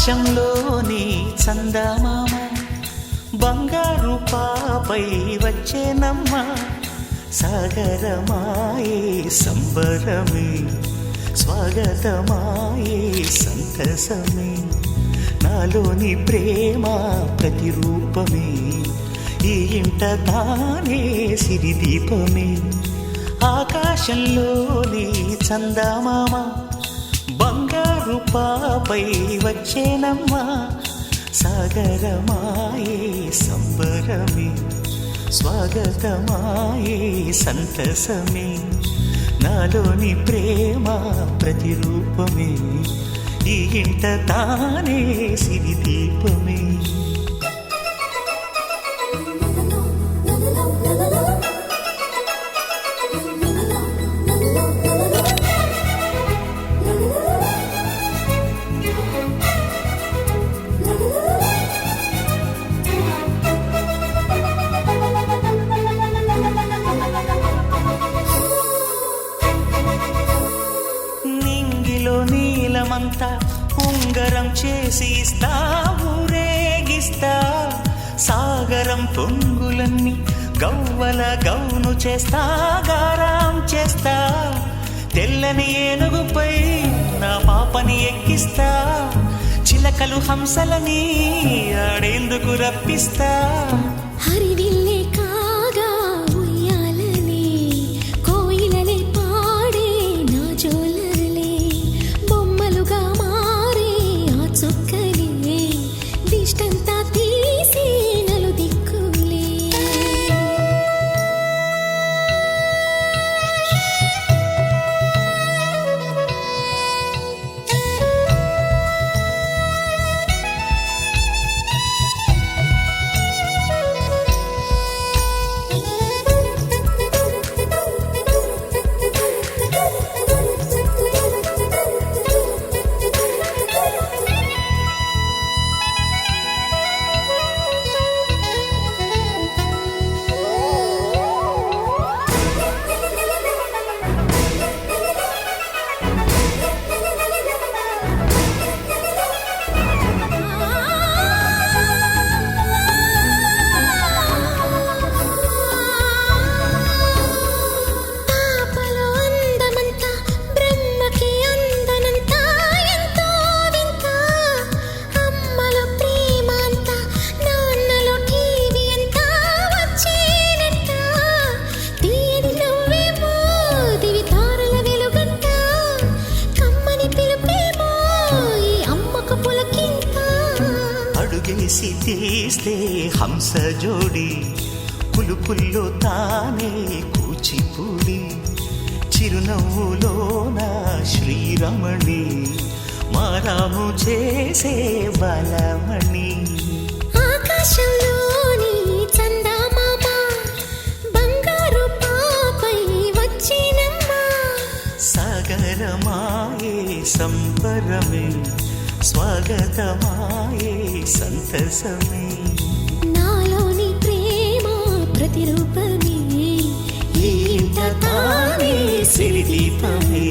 ఆకాశంలోని చందమామ బంగారు పాపై వచ్చేనమ్మ సాగరమాయే సంబరమే స్వాగతమాయే సంతసమే నాలోని ప్రేమ ప్రతిరూపమే ఈ ఇంట తానే సిరిదీపమే ఆకాశంలోని చందమామ బంగారు పాపై వచ్చేనమ్మా సాగరమాయే సంబరమే స్వాగతమాయే సంతసమే నాలోని ప్రేమ ప్రతిరూపమే ఈ ఇంట తానే సిరిదీపమే నీలమంతా ఉంగరం చేసి ఇస్తా ఊరేగిస్తా సాగరం పొంగులన్నీ గవ్వల గౌను చేస్తా గారాం చేస్తా తెల్లని ఏనుగుపై నా పాపని ఎక్కిస్తా చిలకలు హంసలని ఆడేందుకు రప్పిస్తా హరివిల్లే కాగా ఉయ్యాలనే కోయిలలే పాడే నా జోలలే బొమ్మలుగా మారే ఆ చుక్కలే దిష్టంతా తీసి నలు దిక్కులే అడుగేసి తీస్తే హంస జోడి పులుపుల్లో తానే కూచిపూడి చిరునవ్వులోన శ్రీరమణి మారాము చేసే బలమణి ఆకాశంలోని చందమామ బంగారు పాపై వచ్చినమ్మా సాగరమాయే సంబరమే స్వాగతమాయే సంతసమే నాలోని ప్రేమ ప్రతిరూపమే ఈ ఇంట తానే సిరిదీపమే